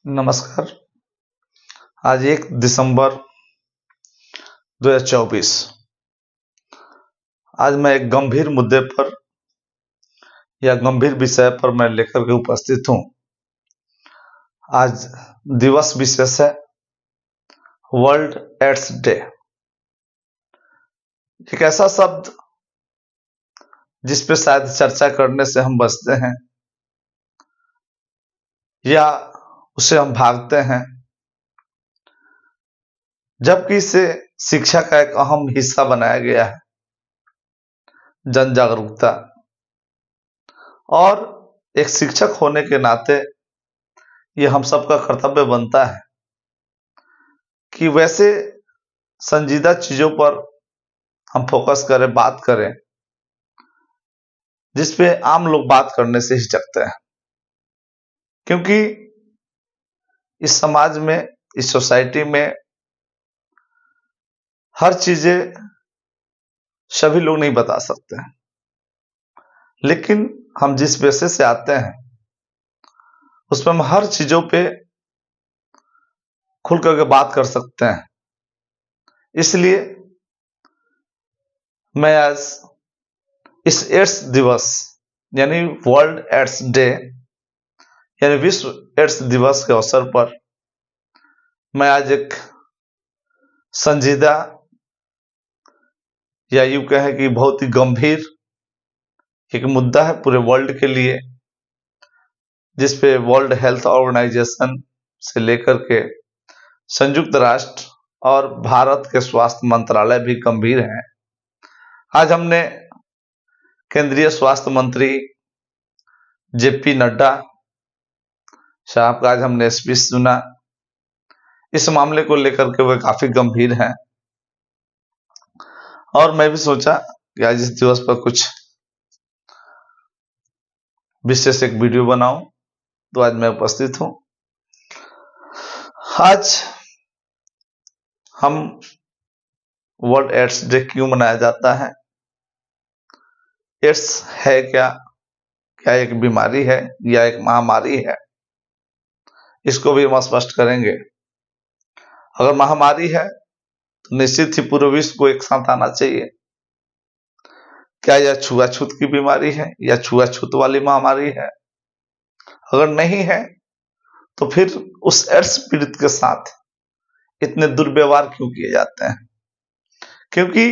नमस्कार। आज 1 दिसंबर 2024। आज मैं एक गंभीर मुद्दे पर या गंभीर विषय पर मैं लेकर के उपस्थित हूं। आज दिवस विशेष है, वर्ल्ड एड्स डे। एक ऐसा शब्द जिस पे शायद चर्चा करने से हम बचते हैं या उसे हम भागते हैं, जबकि इसे शिक्षा का एक अहम हिस्सा बनाया गया है। जन जागरूकता और एक शिक्षक होने के नाते ये हम सबका कर्तव्य बनता है कि वैसे संजीदा चीजों पर हम फोकस करें, बात करें, जिसपे आम लोग बात करने से हिचकते हैं। क्योंकि इस समाज में, इस सोसाइटी में हर चीजें सभी लोग नहीं बता सकते हैं, लेकिन हम जिस पेशे से आते हैं उसमें हम हर चीजों पे खुल करके बात कर सकते हैं। इसलिए मैं आज इस एड्स दिवस यानी वर्ल्ड एड्स डे यानी विश्व एड्स दिवस के अवसर पर मैं आज एक संजीदा या यूं कहें कि बहुत ही गंभीर एक मुद्दा है पूरे वर्ल्ड के लिए, जिसपे वर्ल्ड हेल्थ ऑर्गेनाइजेशन से लेकर के संयुक्त राष्ट्र और भारत के स्वास्थ्य मंत्रालय भी गंभीर हैं। आज हमने केंद्रीय स्वास्थ्य मंत्री जेपी नड्डा साहब का आज हमने स्पीच सुना। इस मामले को लेकर के वे काफी गंभीर हैं और मैं भी सोचा कि आज इस दिवस पर कुछ विशेष एक वीडियो बनाऊं, तो आज मैं उपस्थित हूं। आज हम वर्ल्ड एड्स डे क्यों मनाया जाता है, एड्स है क्या, क्या एक बीमारी है या एक महामारी है, इसको भी हम स्पष्ट करेंगे। अगर महामारी है तो निश्चित ही पूरे विश्व को एक साथ आना चाहिए। क्या यह छुआछूत की बीमारी है या छुआछूत वाली महामारी है? अगर नहीं है तो फिर उस एड्स पीड़ित के साथ इतने दुर्व्यवहार क्यों किए जाते हैं? क्योंकि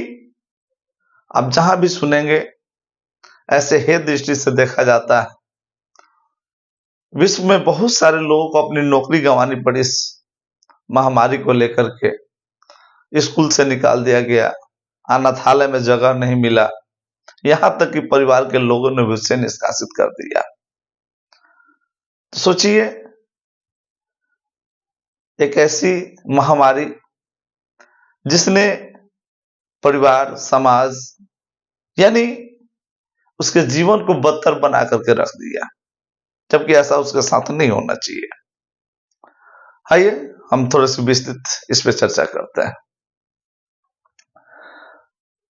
आप जहां भी सुनेंगे ऐसे हे दृष्टि से देखा जाता है, विश्व में बहुत सारे लोगों को अपनी नौकरी गंवानी पड़ी इस महामारी को लेकर के। स्कूल से निकाल दिया गया, अनाथालय में जगह नहीं मिला, यहां तक कि परिवार के लोगों ने उससे निष्कासित कर दिया। तो सोचिए, एक ऐसी महामारी जिसने परिवार, समाज यानी उसके जीवन को बदतर बना करके रख दिया, जबकि ऐसा उसके साथ नहीं होना चाहिए। आइए हम थोड़े से विस्तृत इस पे चर्चा करते हैं।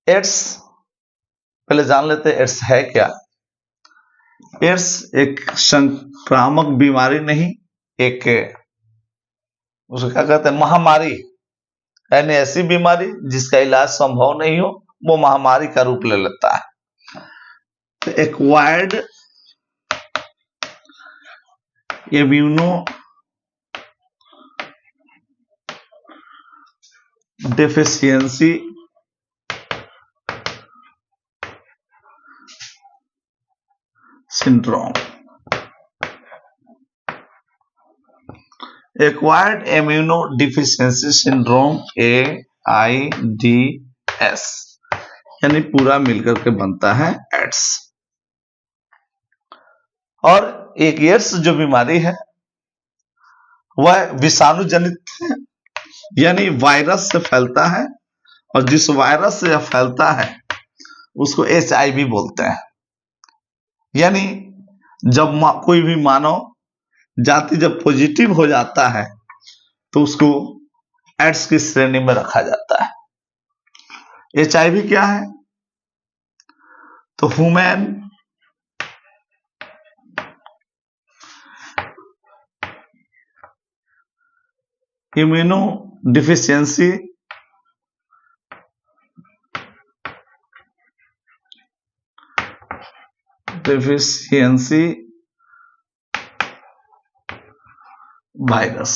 एड्स पहले जान लेते हैं, एड्स है क्या। एड्स एक संक्रामक बीमारी नहीं, एक उसको क्या कहते हैं, महामारी, यानी ऐसी बीमारी जिसका इलाज संभव नहीं हो, वो महामारी का रूप ले लेता है। तो acquired immuno deficiency syndrome, acquired immuno deficiency syndrome AIDS, यानी पूरा मिलकर के बनता है एड्स। और एक एड्स जो बीमारी है वह विषाणु जनित है, यानी वायरस से फैलता है, और जिस वायरस से फैलता है उसको HIV बोलते हैं। यानी जब कोई भी मानव जाति जब पॉजिटिव हो जाता है तो उसको एड्स की श्रेणी में रखा जाता है। HIV क्या है? तो ह्यूमन इम्यूनो डिफिशियंसी वायरस,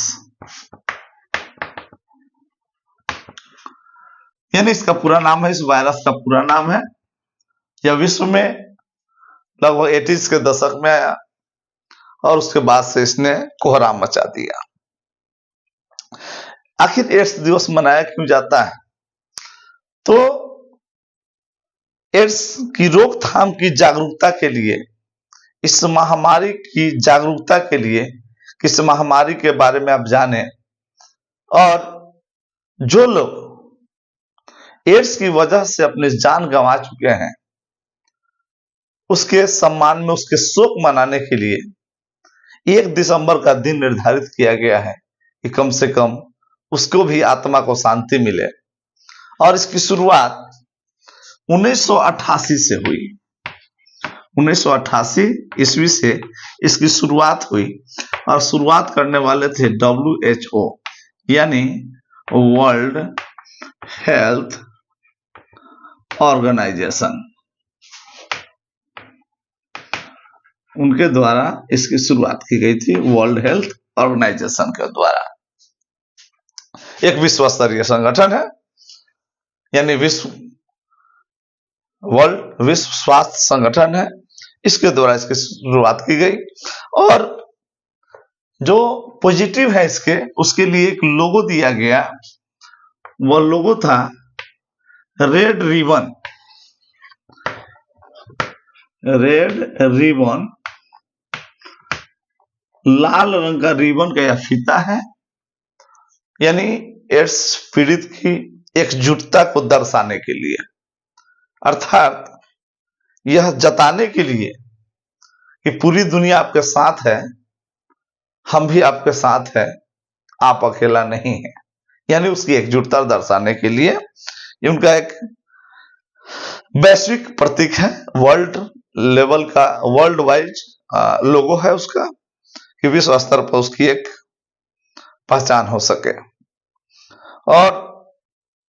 यानी इसका पूरा नाम है, इस वायरस का पूरा नाम है। यह विश्व में लगभग 80s के दशक में आया और उसके बाद से इसने कोहराम मचा दिया। आखिर एड्स दिवस मनाया क्यों जाता है? तो एड्स की रोकथाम की जागरूकता के लिए, इस महामारी की जागरूकता के लिए, इस महामारी के बारे में आप जाने, और जो लोग एड्स की वजह से अपनी जान गंवा चुके हैं उसके सम्मान में, उसके शोक मनाने के लिए 1 दिसंबर का दिन निर्धारित किया गया है कि कम से कम उसको भी आत्मा को शांति मिले। और इसकी शुरुआत 1988 से हुई। 1988 ईस्वी से इसकी शुरुआत हुई और शुरुआत करने वाले थे WHO, यानी वर्ल्ड हेल्थ ऑर्गेनाइजेशन। उनके द्वारा इसकी शुरुआत की गई थी, वर्ल्ड हेल्थ ऑर्गेनाइजेशन के द्वारा। एक विश्व स्तरीय संगठन है, यानी विश्व स्वास्थ्य संगठन है, इसके द्वारा इसकी शुरुआत की गई। और जो पॉजिटिव है इसके, उसके लिए एक लोगो दिया गया। वह लोगो था रेड रिबन। लाल रंग का रिबन का यह फीता है, यानी एड्स पीड़ित की एकजुटता को दर्शाने के लिए, अर्थात यह जताने के लिए कि पूरी दुनिया आपके साथ है, हम भी आपके साथ हैं, आप अकेला नहीं है, यानी उसकी एकजुटता दर्शाने के लिए ये उनका एक वैश्विक प्रतीक है। वर्ल्ड लेवल का, वर्ल्ड वाइड लोगो है उसका, कि विश्व स्तर पर उसकी एक पहचान हो सके। और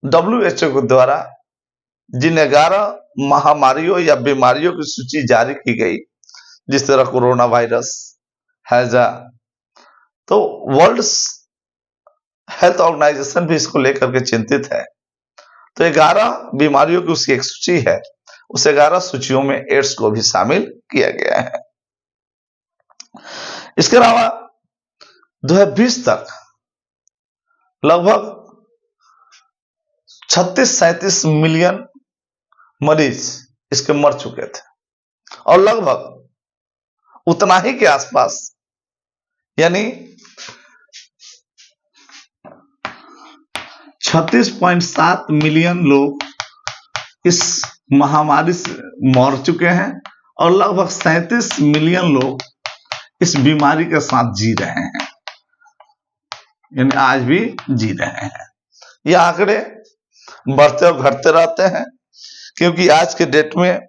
WHO के द्वारा जिन 11 महामारियों या बीमारियों की सूची जारी की गई, जिस तरह कोरोना वायरस, हैजा, तो वर्ल्ड हेल्थ ऑर्गेनाइजेशन भी इसको लेकर के चिंतित है। तो 11 बीमारियों की उसकी एक सूची है, उस 11 सूचियों में एड्स को भी शामिल किया गया है। इसके अलावा 2020 तक लगभग 36-37 मिलियन मरीज इसके मर चुके थे, और लगभग उतना ही के आसपास, यानी 36.7 मिलियन लोग इस महामारी से मर चुके हैं, और लगभग 37 मिलियन लोग इस बीमारी के साथ जी रहे हैं, यानी आज भी जी रहे हैं। ये आंकड़े बढ़ते और घटते रहते हैं, क्योंकि आज के डेट में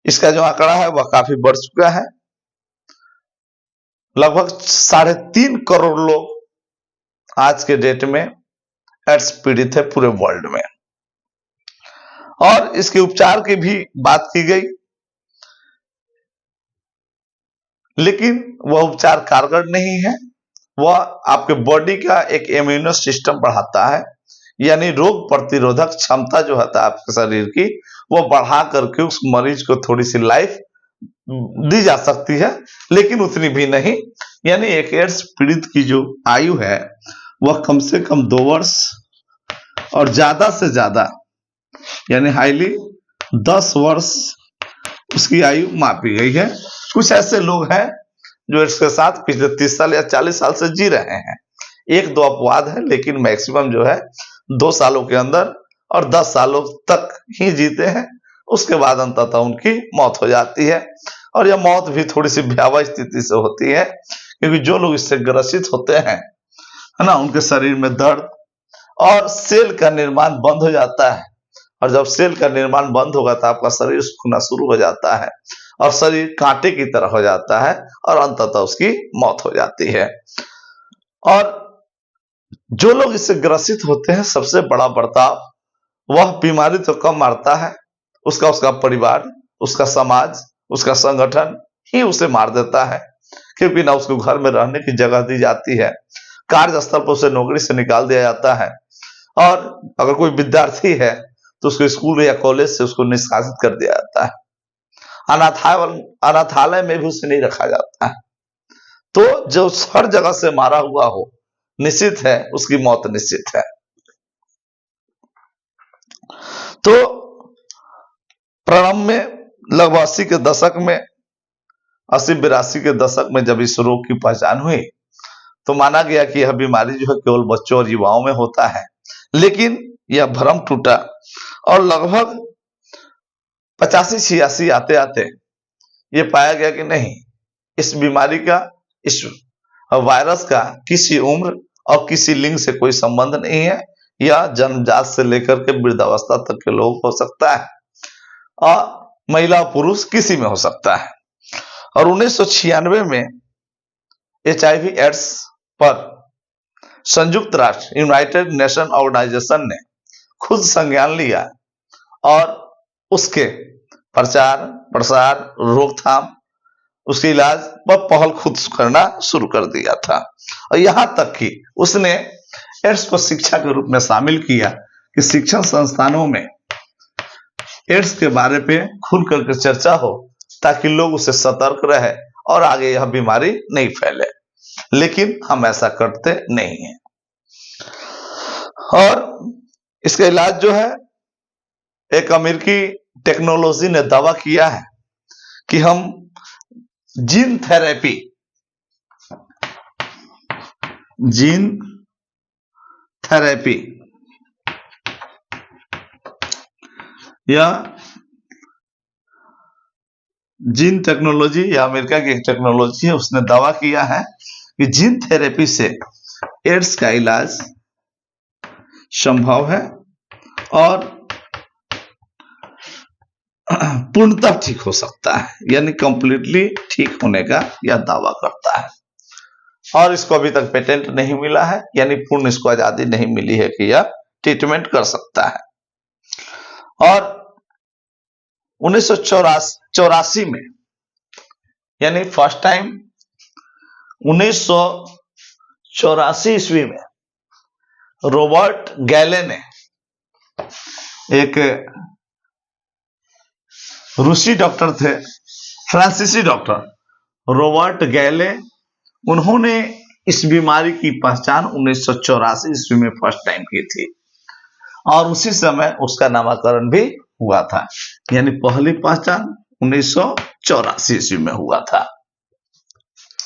इसका जो आंकड़ा है वह काफी बढ़ चुका है। लगभग 3.5 करोड़ लोग आज के डेट में एड्स पीड़ित है पूरे वर्ल्ड में। और इसके उपचार की भी बात की गई, लेकिन वह उपचार कारगर नहीं है। वह आपके बॉडी का एक इम्यूनो सिस्टम बढ़ाता है, यानी रोग प्रतिरोधक क्षमता जो होता है आपके शरीर की, वो बढ़ा करके उस मरीज को थोड़ी सी लाइफ दी जा सकती है, लेकिन उतनी भी नहीं। यानी एक एड्स पीड़ित की जो आयु है वह कम से कम 2 वर्ष और ज्यादा से ज्यादा, यानी हाईली 10 वर्ष उसकी आयु मापी गई है। कुछ ऐसे लोग हैं जो इसके साथ पिछले 30 साल या 40 साल से जी रहे हैं। 1-2 अपवाद है, लेकिन मैक्सिमम जो है 2 सालों के अंदर और 10 सालों तक ही जीते हैं। उसके बाद अंततः उनकी मौत हो जाती है, और यह मौत भी थोड़ी सी भयावह स्थिति से होती है, क्योंकि जो लोग इससे ग्रसित होते हैं, है ना, उनके शरीर में दर्द और सेल का निर्माण बंद हो जाता है। और जब सेल का निर्माण बंद होगा तो आपका शरीर सूखना शुरू हो जाता है, और शरीर कांटे की तरह हो जाता है, और अंततः उसकी मौत हो जाती है। और जो लोग इससे ग्रसित होते हैं, सबसे बड़ा बर्ताव, वह बीमारी तो कम मारता है, उसका परिवार, उसका समाज, उसका संगठन ही उसे मार देता है, क्योंकि ना उसको घर में रहने की जगह दी जाती है, कार्यस्थल पर उसे नौकरी से निकाल दिया जाता है, और अगर कोई विद्यार्थी है तो उसको स्कूल या कॉलेज से उसको निष्कासित कर दिया जाता है, अनाथालय में भी उसे नहीं रखा जाता है। तो जो हर जगह से मारा हुआ हो, निश्चित है उसकी मौत निश्चित है। तो प्रारंभ में लगभग 80 के दशक में, 80-82 के दशक में जब इस रोग की पहचान हुई, तो माना गया कि यह बीमारी जो है केवल बच्चों और युवाओं में होता है, लेकिन यह भ्रम टूटा और लगभग 85-86 आते आते ये पाया गया कि नहीं, इस बीमारी का, इस वायरस का किसी उम्र और किसी लिंग से कोई संबंध नहीं है। यह जन्मजात से लेकर के वृद्धावस्था तक के लोग हो सकता है, और महिला पुरुष किसी में हो सकता है। और 1996 में HIV एड्स पर संयुक्त राष्ट्र, यूनाइटेड नेशन ऑर्गेनाइजेशन ने खुद संज्ञान लिया और उसके प्रचार प्रसार, रोकथाम, उसके इलाज पर पहल खुद करना शुरू कर दिया था। और यहां तक कि उसने एड्स को शिक्षा के रूप में शामिल किया कि शिक्षण संस्थानों में एड्स के बारे में खुल करके चर्चा हो, ताकि लोग उससे सतर्क रहे और आगे यह बीमारी नहीं फैले। लेकिन हम ऐसा करते नहीं हैं। और इसका इलाज जो है, एक अमेरिकी टेक्नोलॉजी ने दावा किया है कि हम जीन थेरेपी या जीन टेक्नोलॉजी, या अमेरिका की एक टेक्नोलॉजी है, उसने दावा किया है कि जीन थेरेपी से एड्स का इलाज संभव है और पूर्णतः ठीक हो सकता है, यानी कंप्लीटली ठीक होने का यह दावा करता है। और इसको अभी तक पेटेंट नहीं मिला है, यानी पूर्ण इसको आजादी नहीं मिली है कि यह ट्रीटमेंट कर सकता है। और 1984 में, यानी फर्स्ट टाइम 1984 ईस्वी में रॉबर्ट गैले ने, एक रूसी डॉक्टर थे, फ्रांसीसी डॉक्टर रॉबर्ट गैले, उन्होंने इस बीमारी की पहचान 1984 ईस्वी में फर्स्ट टाइम की थी, और उसी समय उसका नामकरण भी हुआ था, यानी पहली पहचान 1984 ईस्वी में हुआ था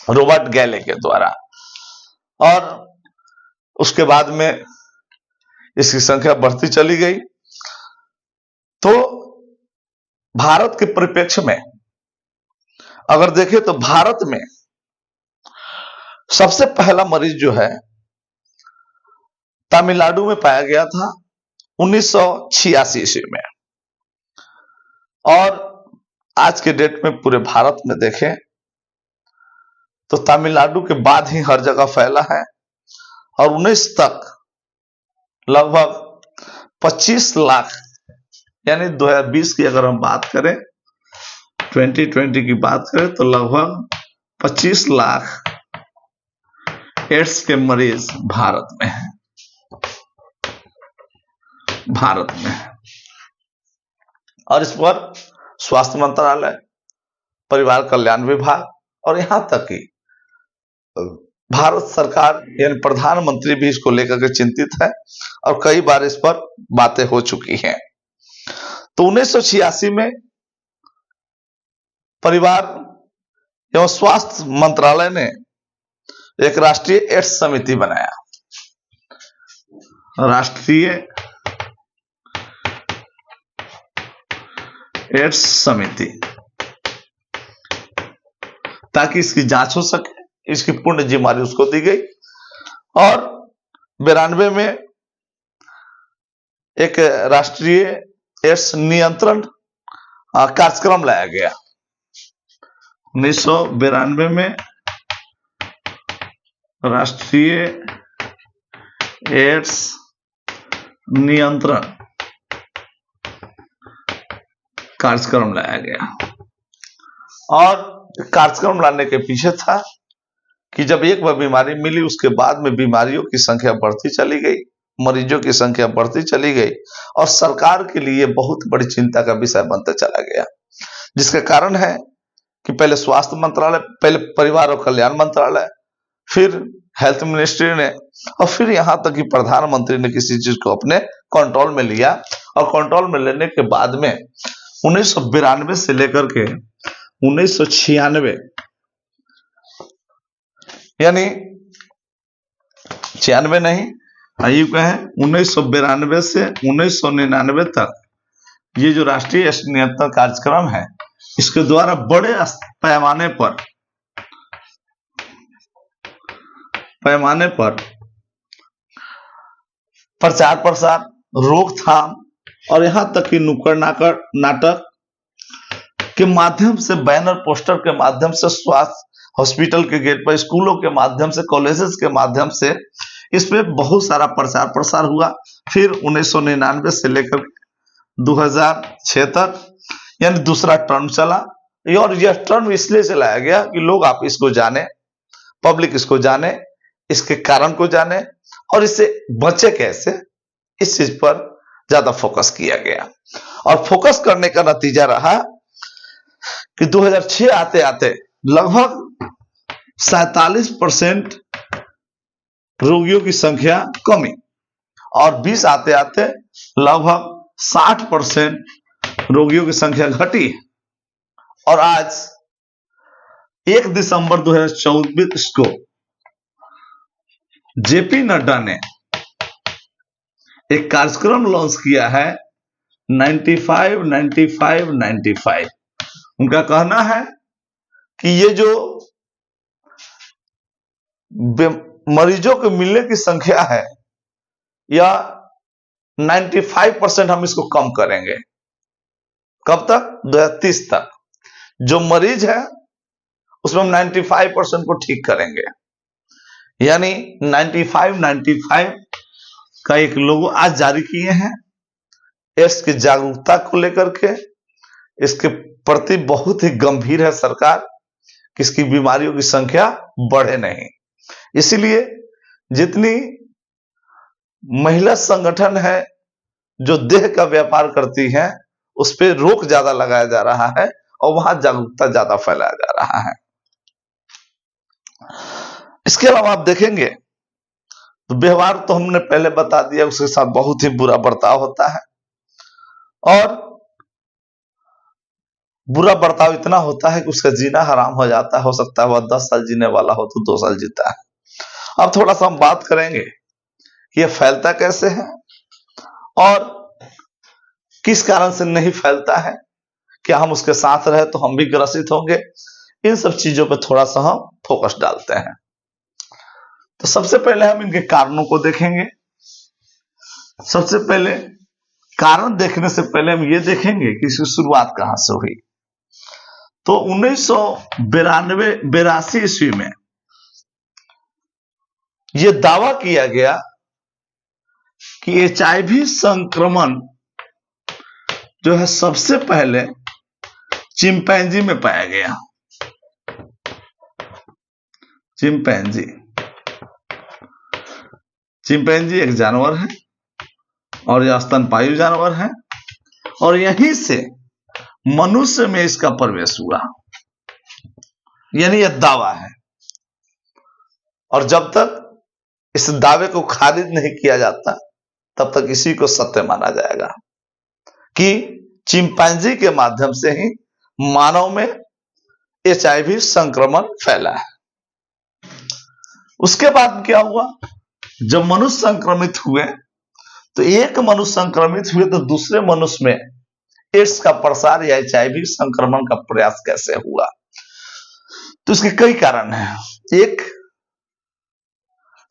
रॉबर्ट गैले के द्वारा। और उसके बाद में इसकी संख्या बढ़ती चली गई। तो भारत के परिप्रेक्ष्य में अगर देखें तो भारत में सबसे पहला मरीज जो है तमिलनाडु में पाया गया था 1986 ईस्वी में, और आज के डेट में पूरे भारत में देखें तो तमिलनाडु के बाद ही हर जगह फैला है। और 19 तक लगभग 25 लाख, यानी 2020 की अगर हम बात करें, 2020 की बात करें, तो लगभग 25 लाख एड्स के मरीज भारत में है, और इस पर स्वास्थ्य मंत्रालय, परिवार कल्याण विभाग और यहां तक कि भारत सरकार यानी प्रधानमंत्री भी इसको लेकर के चिंतित है, और कई बार इस पर बातें हो चुकी हैं। तो 1986 में परिवार एवं स्वास्थ्य मंत्रालय ने एक राष्ट्रीय एड्स समिति बनाया, राष्ट्रीय एड्स समिति, ताकि इसकी जांच हो सके। इसकी पूर्ण जिम्मेदारी उसको दी गई, और 92 में एक राष्ट्रीय एड्स नियंत्रण कार्यक्रम लाया गया। 1992 में राष्ट्रीय एड्स नियंत्रण कार्यक्रम लाया गया। और कार्यक्रम लाने के पीछे था कि जब एक बार बीमारी मिली उसके बाद में बीमारियों की संख्या बढ़ती चली गई, मरीजों की संख्या बढ़ती चली गई और सरकार के लिए बहुत बड़ी चिंता का विषय बनते चला गया, जिसका कारण है कि पहले स्वास्थ्य मंत्रालय, पहले परिवार और कल्याण मंत्रालय, फिर हेल्थ मिनिस्ट्री ने और फिर यहां तक कि प्रधानमंत्री ने किसी चीज को अपने कंट्रोल में लिया। और कंट्रोल में लेने के बाद में 1992 से लेकर के 1996 यानी 96 नहीं, आयु कहें 1992 से 1999 तक ये जो राष्ट्रीय नियंत्रण कार्यक्रम है, इसके द्वारा बड़े पैमाने पर प्रचार प्रसार, रोकथाम और यहां तक कि नुक्कड़ नाटक के माध्यम से, बैनर पोस्टर के माध्यम से, स्वास्थ्य हॉस्पिटल के गेट पर, स्कूलों के माध्यम से, कॉलेजेस के माध्यम से इसमें बहुत सारा प्रचार प्रसार हुआ। फिर 1999 से लेकर 2006 तक यानी दूसरा टर्म चला। और यह टर्म इसलिए चलाया गया कि लोग आप इसको जाने, पब्लिक इसको जाने, इसके कारण को जाने और इससे बचे कैसे, इस चीज पर ज्यादा फोकस किया गया। और फोकस करने का नतीजा रहा कि 2006 आते आते लगभग 47% रोगियों की संख्या कमी और 20 आते आते लगभग 60% रोगियों की संख्या घटी। और आज 1 दिसंबर 2024 को जेपी नड्डा ने एक कार्यक्रम लॉन्च किया है 95-95-95। उनका कहना है कि ये जो मरीजों के मिलने की संख्या है या 95% हम इसको कम करेंगे। कब तक? 2030 तक। जो मरीज है उसमें हम 95% को ठीक करेंगे। यानी 95-95 का एक लोगो आज जारी किए हैं। एड्स की जागरूकता को लेकर के इसके प्रति बहुत ही गंभीर है सरकार कि इसकी बीमारियों की संख्या बढ़े नहीं। इसीलिए जितनी महिला संगठन है जो देह का व्यापार करती हैं, उस पर रोक ज्यादा लगाया जा रहा है और वहां जागरूकता ज्यादा फैलाया जा रहा है। इसके अलावा आप देखेंगे तो व्यवहार तो हमने पहले बता दिया, उसके साथ बहुत ही बुरा बर्ताव होता है। और बुरा बर्ताव इतना होता है कि उसका जीना हराम हो जाता है। हो सकता है वह 10 साल जीने वाला हो तो 2 साल जीता है। अब थोड़ा सा हम बात करेंगे कि यह फैलता कैसे है और किस कारण से नहीं फैलता है। क्या हम उसके साथ रहे तो हम भी ग्रसित होंगे? इन सब चीजों पर थोड़ा सा हम फोकस डालते हैं। तो सबसे पहले हम इनके कारणों को देखेंगे। सबसे पहले कारण देखने से पहले हम ये देखेंगे कि इसकी शुरुआत कहां से हुई। तो 1982 ईस्वी में यह दावा किया गया कि HIV संक्रमण जो है सबसे पहले चिंपैंजी में पाया गया। चिंपैंजी एक जानवर है और यह स्तनपायु जानवर है और यहीं से मनुष्य में इसका प्रवेश हुआ, यानी यह दावा है। और जब तक इस दावे को खारिज नहीं किया जाता तब तक इसी को सत्य माना जाएगा कि चिंपैंजी के माध्यम से ही मानव में HIV संक्रमण फैला है। उसके बाद क्या हुआ, जब मनुष्य संक्रमित हुए तो एक मनुष्य संक्रमित हुए तो दूसरे मनुष्य में एड्स का प्रसार या HIV संक्रमण का प्रयास कैसे हुआ। तो इसके कई कारण हैं। एक,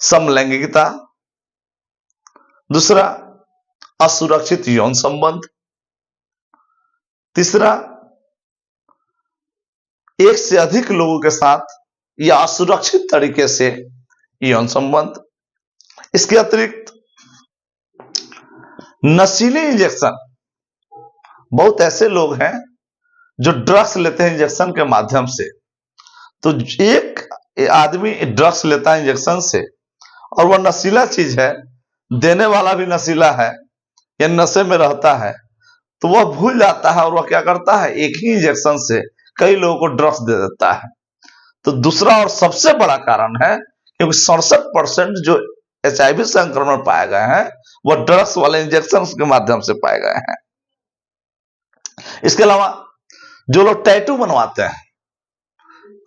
समलैंगिकता। दूसरा, असुरक्षित यौन संबंध। तीसरा, एक से अधिक लोगों के साथ या असुरक्षित तरीके से यौन संबंध। इसके अतिरिक्त नशीले इंजेक्शन, बहुत ऐसे लोग हैं जो ड्रग्स लेते हैं इंजेक्शन के माध्यम से। तो एक आदमी ड्रग्स लेता है इंजेक्शन से और वह नशीला चीज है, देने वाला भी नशीला है या नशे में रहता है, तो वह भूल जाता है और वह क्या करता है, एक ही इंजेक्शन से कई लोगों को ड्रग्स दे देता है। तो दूसरा और सबसे बड़ा कारण है, क्योंकि 67% जो HIV संक्रमण पाए गए हैं वह ड्रग्स वाले इंजेक्शन के माध्यम से पाए गए हैं। इसके अलावा जो लोग टैटू बनवाते हैं,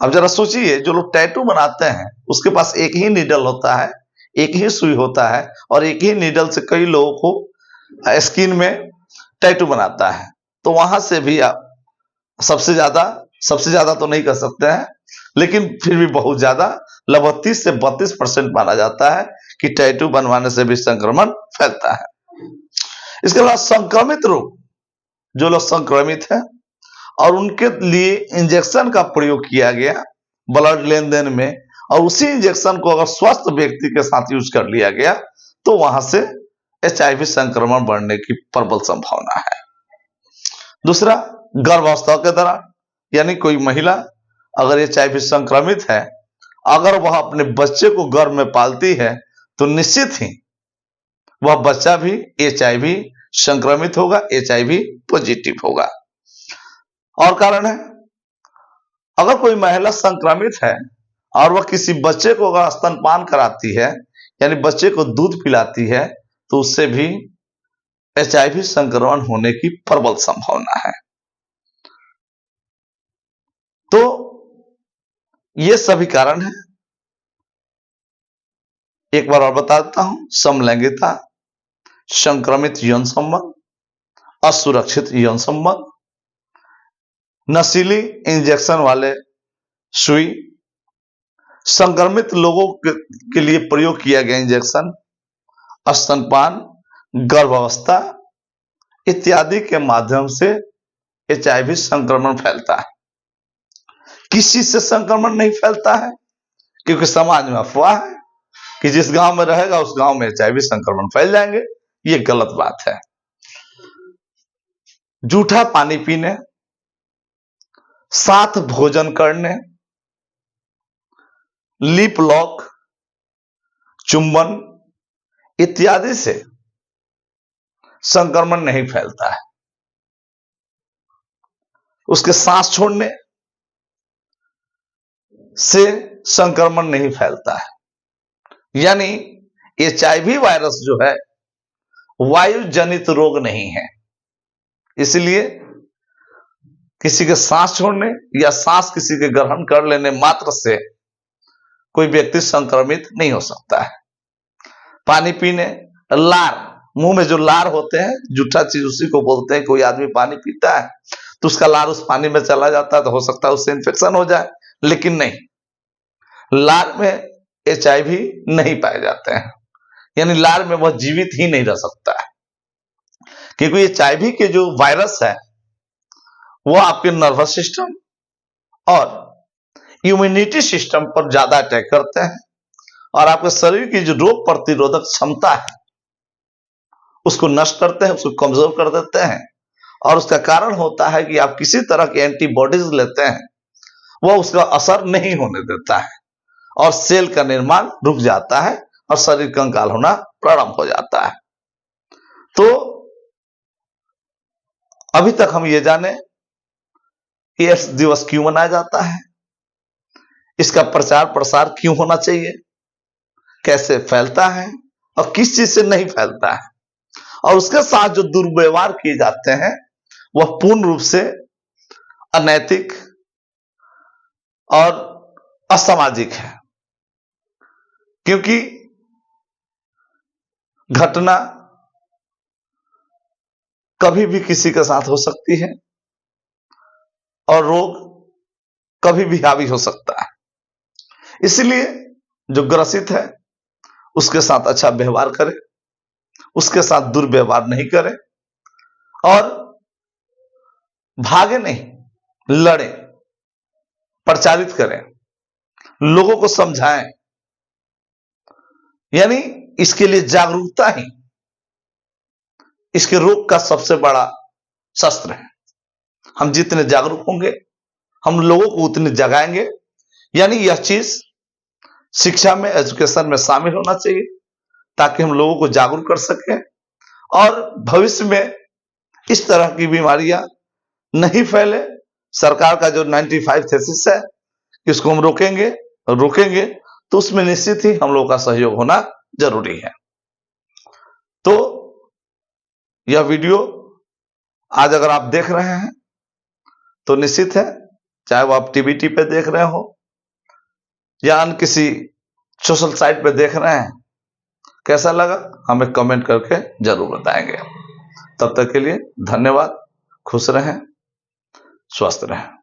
अब जरा सोचिए, जो लोग टैटू बनाते हैं उसके पास एक ही नीडल होता है, एक ही सुई होता है और एक ही नीडल से कई लोगों को स्किन में टैटू बनाता है। तो वहां से भी आप सबसे ज्यादा तो नहीं कर सकते हैं, लेकिन फिर भी बहुत ज्यादा, लगभग 30 से 32% माना जाता है कि टैटू बनवाने से भी संक्रमण फैलता है। इसके अलावा संक्रमित रोग, जो लोग संक्रमित हैं और उनके लिए इंजेक्शन का प्रयोग किया गया ब्लड लेन देन में, और उसी इंजेक्शन को अगर स्वस्थ व्यक्ति के साथ यूज कर लिया गया तो वहां से HIV संक्रमण बढ़ने की प्रबल संभावना है। दूसरा, गर्भावस्था के दौरान, यानी कोई महिला अगर HIV संक्रमित है, अगर वह अपने बच्चे को गर्भ में पालती है तो निश्चित ही वह बच्चा भी HIV संक्रमित होगा, HIV पॉजिटिव होगा। और कारण है, अगर कोई महिला संक्रमित है और वह किसी बच्चे को अगर स्तनपान कराती है, यानी बच्चे को दूध पिलाती है, तो उससे भी HIV संक्रमण होने की प्रबल संभावना है। तो ये सभी कारण हैं। एक बार और बता देता हूं, समलैंगिकता, संक्रमित यौन संबंध, असुरक्षित यौन संबंध, नशीली इंजेक्शन वाले सुई, संक्रमित लोगों के लिए प्रयोग किया गया इंजेक्शन, स्तनपान, गर्भावस्था इत्यादि के माध्यम से HIV संक्रमण फैलता है। किस चीज से संक्रमण नहीं फैलता है? क्योंकि समाज में अफवाह है कि जिस गांव में रहेगा उस गांव में HIV संक्रमण फैल जाएंगे। ये गलत बात है। जूठा पानी पीने, साथ भोजन करने, लिप लॉक, चुंबन इत्यादि से संक्रमण नहीं फैलता है। उसके सांस छोड़ने से संक्रमण नहीं फैलता है। यानी HIV वायरस जो है वायु जनित रोग नहीं है, इसलिए किसी के सांस छोड़ने या सांस किसी के ग्रहण कर लेने मात्र से कोई व्यक्ति संक्रमित नहीं हो सकता है। पानी पीने, लार, मुंह में जो लार होते हैं, जूठा चीज उसी को बोलते हैं। कोई आदमी पानी पीता है तो उसका लार उस पानी में चला जाता है, तो हो सकता है उससे इंफेक्शन हो जाए, लेकिन नहीं, लार में HIV नहीं पाए जाते हैं, यानी लार में वह जीवित ही नहीं रह सकता है। क्योंकि HIV के जो वायरस है वो आपके नर्वस सिस्टम और इम्यूनिटी सिस्टम पर ज्यादा अटैक करते हैं और आपके शरीर की जो रोग प्रतिरोधक क्षमता है उसको नष्ट करते हैं, उसको कमजोर कर देते हैं। और उसका कारण होता है कि आप किसी तरह के एंटीबॉडीज लेते हैं, वह उसका असर नहीं होने देता है और सेल का निर्माण रुक जाता है और शरीर कंकाल होना प्रारंभ हो जाता है। तो अभी तक हम ये जाने कि एड्स दिवस क्यों मनाया जाता है, इसका प्रचार प्रसार क्यों होना चाहिए, कैसे फैलता है और किस चीज से नहीं फैलता है, और उसके साथ जो दुर्व्यवहार किए जाते हैं वह पूर्ण रूप से अनैतिक और असामाजिक है। क्योंकि घटना कभी भी किसी के साथ हो सकती है और रोग कभी भी हावी हो सकता है। इसलिए जो ग्रसित है उसके साथ अच्छा व्यवहार करें, उसके साथ दुर्व्यवहार नहीं करें और भागे नहीं, लड़ें, प्रचारित करें, लोगों को समझाएं। यानी इसके लिए जागरूकता ही इसके रोग का सबसे बड़ा शस्त्र है। हम जितने जागरूक होंगे, हम लोगों को उतने जगाएंगे। यानी यह चीज शिक्षा में, एजुकेशन में शामिल होना चाहिए, ताकि हम लोगों को जागरूक कर सकें और भविष्य में इस तरह की बीमारियां नहीं फैले। सरकार का जो 95 थीसिस है, इसको हम रोकेंगे तो उसमें निश्चित ही हम लोगों का सहयोग होना जरूरी है। तो यह वीडियो आज अगर आप देख रहे हैं तो निश्चित है, चाहे वो आप टीवीटी पे देख रहे हो या अन्य किसी सोशल साइट पे देख रहे हैं, कैसा लगा हमें कमेंट करके जरूर बताएंगे। तब तक के लिए धन्यवाद। खुश रहें, स्वस्थ रहें।